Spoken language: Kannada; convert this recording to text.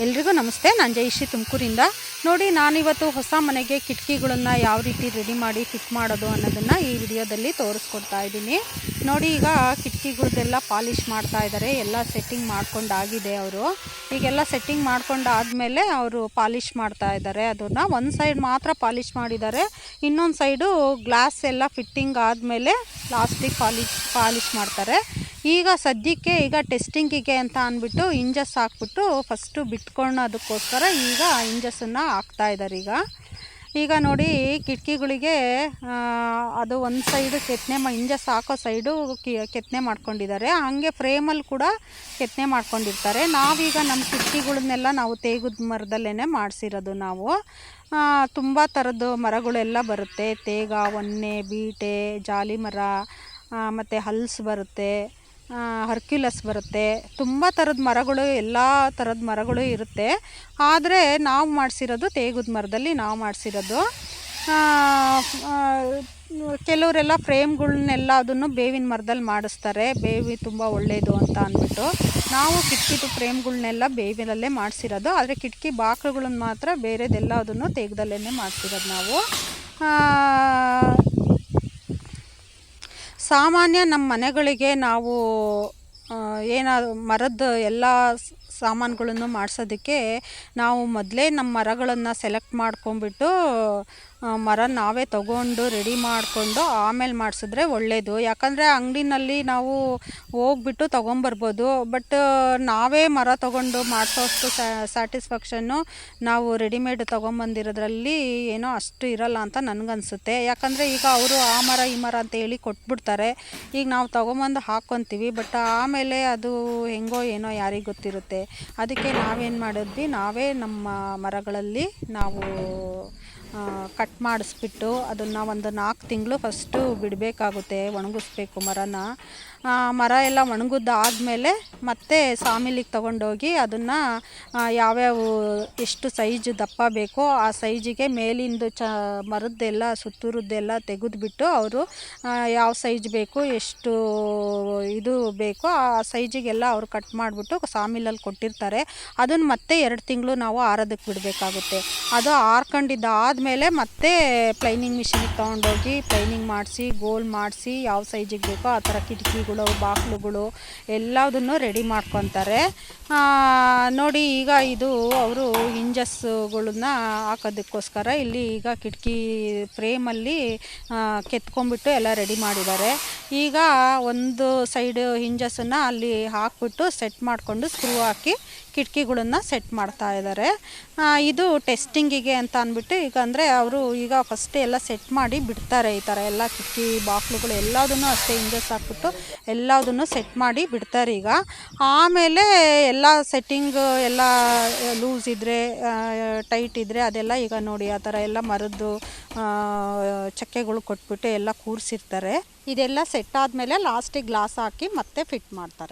ಎಲ್ರಿಗೂ ನಮಸ್ತೆ. ನಾನು ಜಯಶ್ರೀ ತುಮಕೂರಿಂದ. ನೋಡಿ, ನಾನಿವತ್ತು ಹೊಸ ಮನೆಗೆ ಕಿಟಕಿಗಳನ್ನು ಯಾವ ರೀತಿ ರೆಡಿ ಮಾಡಿ ಫಿಟ್ ಮಾಡೋದು ಅನ್ನೋದನ್ನು ಈ ವಿಡಿಯೋದಲ್ಲಿ ತೋರಿಸ್ಕೊಡ್ತಾ ಇದ್ದೀನಿ. ನೋಡಿ, ಈಗ ಕಿಟಕಿಗಳದ್ದೆಲ್ಲ ಪಾಲಿಷ್ ಮಾಡ್ತಾ ಇದ್ದಾರೆ. ಎಲ್ಲ ಸೆಟ್ಟಿಂಗ್ ಮಾಡ್ಕೊಂಡಾಗಿದೆ. ಅವರು ಈಗೆಲ್ಲ ಸೆಟ್ಟಿಂಗ್ ಮಾಡ್ಕೊಂಡಾದಮೇಲೆ ಅವರು ಪಾಲಿಷ್ ಮಾಡ್ತಾ ಇದ್ದಾರೆ. ಅದನ್ನು ಒಂದು ಸೈಡ್ ಮಾತ್ರ ಪಾಲಿಷ್ ಮಾಡಿದ್ದಾರೆ. ಇನ್ನೊಂದು ಸೈಡು ಗ್ಲಾಸ್ ಎಲ್ಲ ಫಿಟ್ಟಿಂಗ್ ಆದಮೇಲೆ ಲಾಸ್ಟಿಗೆ ಪಾಲಿಷ್ ಮಾಡ್ತಾರೆ. ಈಗ ಸದ್ಯಕ್ಕೆ ಟೆಸ್ಟಿಂಗಿಗೆ ಅಂತ ಅಂದ್ಬಿಟ್ಟು ಇಂಜಸ್ ಹಾಕ್ಬಿಟ್ಟು ಫಸ್ಟು ಬಿಟ್ಕೊಳ್ಳೋದಕ್ಕೋಸ್ಕರ ಈಗ ಇಂಜಸ್ಸನ್ನು ಹಾಕ್ತಾಯಿದ್ದಾರೆ. ಈಗ ನೋಡಿ, ಕಿಟಕಿಗಳಿಗೆ ಅದು ಒಂದು ಸೈಡು ಇಂಜಸ್ ಹಾಕೋ ಸೈಡು ಕೆತ್ತನೆ ಮಾಡ್ಕೊಂಡಿದ್ದಾರೆ. ಹಾಗೆ ಫ್ರೇಮಲ್ಲಿ ಕೂಡ ಕೆತ್ತನೆ ಮಾಡ್ಕೊಂಡಿರ್ತಾರೆ. ನಾವೀಗ ನಮ್ಮ ಕಿಟಕಿಗಳನ್ನೆಲ್ಲ ನಾವು ತೇಗದ ಮರದಲ್ಲೇ ಮಾಡಿಸಿರೋದು. ನಾವು ತುಂಬ ಥರದ್ದು ಮರಗಳೆಲ್ಲ ಬರುತ್ತೆ. ತೇಗ, ಹೊನ್ನೆ, ಬೀಟೆ, ಜಾಲಿ ಮರ, ಮತ್ತು ಹಲ್ಸ್ ಬರುತ್ತೆ, ಹರ್ಕ್ಯುಲಸ್ ಬರುತ್ತೆ. ತುಂಬ ಥರದ ಮರಗಳು, ಎಲ್ಲ ಥರದ ಮರಗಳು ಇರುತ್ತೆ. ಆದರೆ ನಾವು ಮಾಡಿಸಿರೋದು ತೇಗದ ಮರದಲ್ಲಿ ನಾವು ಮಾಡಿಸಿರೋದು. ಕೆಲವರೆಲ್ಲ ಫ್ರೇಮ್ಗಳನ್ನೆಲ್ಲ ಅದನ್ನು ಬೇವಿನ ಮರದಲ್ಲಿ ಮಾಡಿಸ್ತಾರೆ. ಬೇವಿ ತುಂಬ ಒಳ್ಳೆಯದು ಅಂತ ಅಂದ್ಬಿಟ್ಟು ನಾವು ಕಿಟಕಿದು ಫ್ರೇಮ್ಗಳನ್ನೆಲ್ಲ ಬೇವಿನಲ್ಲೇ ಮಾಡಿಸಿರೋದು. ಆದರೆ ಕಿಟಕಿ ಬಾಗಿಲುಗಳನ್ನ ಮಾತ್ರ ಬೇರೆದೆಲ್ಲ ಅದನ್ನು ತೇಗದಲ್ಲೇ ಮಾಡಿಸಿರೋದು ನಾವು. ಸಾಮಾನ್ಯ ನಮ್ಮ ಮನೆಗಳಿಗೆ ನಾವು ಏನಾದ್ರು ಮರದ ಎಲ್ಲ ಸಾಮಾನುಗಳನ್ನು ಮಾಡಿಸೋದಕ್ಕೆ ನಾವು ಮೊದಲೇ ನಮ್ಮ ಮರಗಳನ್ನು ಸೆಲೆಕ್ಟ್ ಮಾಡ್ಕೊಂಬಿಟ್ಟು ಮರ ನಾವೇ ತಗೊಂಡು ರೆಡಿ ಮಾಡಿಕೊಂಡು ಆಮೇಲೆ ಮಾಡಿಸಿದ್ರೆ ಒಳ್ಳೆಯದು. ಯಾಕಂದರೆ ಅಂಗಡಿನಲ್ಲಿ ನಾವು ಹೋಗ್ಬಿಟ್ಟು ತೊಗೊಂಬರ್ಬೋದು. ಬಟ್ ನಾವೇ ಮರ ತೊಗೊಂಡು ಮಾಡಿಸೋಷ್ಟು ಸ್ಯಾಟಿಸ್ಫ್ಯಾಕ್ಷನ್ನು ನಾವು ರೆಡಿಮೇಡ್ ತೊಗೊಂಬಂದಿರೋದ್ರಲ್ಲಿ ಏನೋ ಅಷ್ಟು ಇರಲ್ಲ ಅಂತ ನನಗನ್ಸುತ್ತೆ. ಯಾಕಂದರೆ ಈಗ ಅವರು ಆ ಮರ ಈ ಮರ ಅಂತ ಹೇಳಿ ಕೊಟ್ಬಿಡ್ತಾರೆ. ಈಗ ನಾವು ತೊಗೊಂಬಂದು ಹಾಕ್ಕೊತೀವಿ. ಬಟ್ ಆಮೇಲೆ ಅದು ಹೆಂಗೋ ಏನೋ ಯಾರಿಗೆ ಗೊತ್ತಿರುತ್ತೆ. ಅದಕ್ಕೆ ನಾವೇನು ಮಾಡಿದ್ವಿ, ನಾವೇ ನಮ್ಮ ಮರಗಳಲ್ಲಿ ನಾವು ಕಟ್ ಮಾಡಿಸ್ಬಿಟ್ಟು ಅದನ್ನು ಒಂದು 4 ತಿಂಗಳು ಫಸ್ಟು ಬಿಡಬೇಕಾಗುತ್ತೆ, ಒಣಗಿಸ್ಬೇಕು ಮರನ. ಮರ ಎಲ್ಲ ಒಣಗಿದಾದ್ಮೇಲೆ ಮತ್ತೆ ಸಾಮಿಲಿಗೆ ತೊಗೊಂಡೋಗಿ ಅದನ್ನು ಯಾವ್ಯಾವ ಎಷ್ಟು ಸೈಜ್ ದಪ್ಪ ಬೇಕೋ ಆ ಸೈಜಿಗೆ ಮೇಲಿಂದು ಮರದ್ದೆಲ್ಲ ಸುತ್ತೂರದ್ದೆಲ್ಲ ತೆಗೆದುಬಿಟ್ಟು ಅವರು ಯಾವ ಸೈಜ್ ಬೇಕು, ಎಷ್ಟು ಇದು ಬೇಕೋ ಆ ಸೈಜಿಗೆಲ್ಲ ಅವರು ಕಟ್ ಮಾಡಿಬಿಟ್ಟು ಸಾಮಿಲಲ್ಲಿ ಕೊಟ್ಟಿರ್ತಾರೆ. ಅದನ್ನು ಮತ್ತೆ 2 ತಿಂಗಳು ನಾವು ಆರೋದಕ್ಕೆ ಬಿಡಬೇಕಾಗುತ್ತೆ. ಅದು ಆರ್ಕೊಂಡಿದ್ದಾದಮೇಲೆ ಮತ್ತೆ ಪ್ಲೈನಿಂಗ್ ಮಿಷಿನಿಗೆ ತೊಗೊಂಡೋಗಿ ಪ್ಲೈನಿಂಗ್ ಮಾಡಿಸಿ, ಗೋಲ್ ಮಾಡಿಸಿ, ಯಾವ ಸೈಜಿಗೆ ಬೇಕೋ ಆ ಥರ ಕಿಟಕಿಗಳು, ಬಾಗಿಲುಗಳು ಎಲ್ಲದನ್ನು ರೆಡಿ ಮಾಡ್ಕೊತಾರೆ. ನೋಡಿ, ಈಗ ಇದು ಅವರು ಹಿಂಜಸ್ಗಳನ್ನ ಹಾಕೋದಕ್ಕೋಸ್ಕರ ಇಲ್ಲಿ ಈಗ ಕಿಟಕಿ ಫ್ರೇಮಲ್ಲಿ ಕೆತ್ಕೊಂಡ್ಬಿಟ್ಟು ಎಲ್ಲ ರೆಡಿ ಮಾಡಿದ್ದಾರೆ. ಈಗ ಒಂದು ಸೈಡ್ ಹಿಂಜಸ್ಸನ್ನು ಅಲ್ಲಿ ಹಾಕ್ಬಿಟ್ಟು ಸೆಟ್ ಮಾಡಿಕೊಂಡು ಸ್ಕ್ರೂ ಹಾಕಿ ಕಿಟಕಿಗಳನ್ನು ಸೆಟ್ ಮಾಡ್ತಾ ಇದ್ದಾರೆ. ಇದು ಟೆಸ್ಟಿಂಗಿಗೆ ಅಂತ ಅಂದ್ಬಿಟ್ಟು ಈಗ ಅಂದರೆ ಅವರು ಈಗ ಫಸ್ಟ್ ಎಲ್ಲ ಸೆಟ್ ಮಾಡಿ ಬಿಡ್ತಾರೆ. ಈ ಥರ ಎಲ್ಲ ಕಿಟಕಿ ಬಾಗಿಲುಗಳು ಎಲ್ಲದನ್ನು ಅಷ್ಟೇ ಹಿಂಜಸ್ ಹಾಕ್ಬಿಟ್ಟು ಎಲ್ಲದನ್ನು ಸೆಟ್ ಮಾಡಿ ಬಿಡ್ತಾರೆ. ಈಗ ಆಮೇಲೆ ಎಲ್ಲ ಸೆಟ್ಟಿಂಗ್ ಎಲ್ಲ ಲೂಸ್ ಇದ್ದರೆ, ಟೈಟ್ ಇದ್ದರೆ ಅದೆಲ್ಲ ಈಗ ನೋಡಿ ಆ ಥರ ಎಲ್ಲ ಮರದ್ದು ಚಕ್ಕೆಗಳು ಕೊಟ್ಬಿಟ್ಟು ಎಲ್ಲ ಕೂರಿಸಿರ್ತಾರೆ. ಇದೆಲ್ಲ ಸೆಟ್ ಆದಮೇಲೆ ಲಾಸ್ಟಿಗೆ ಗ್ಲಾಸ್ ಹಾಕಿ ಮತ್ತೆ ಫಿಟ್ ಮಾಡ್ತಾರೆ.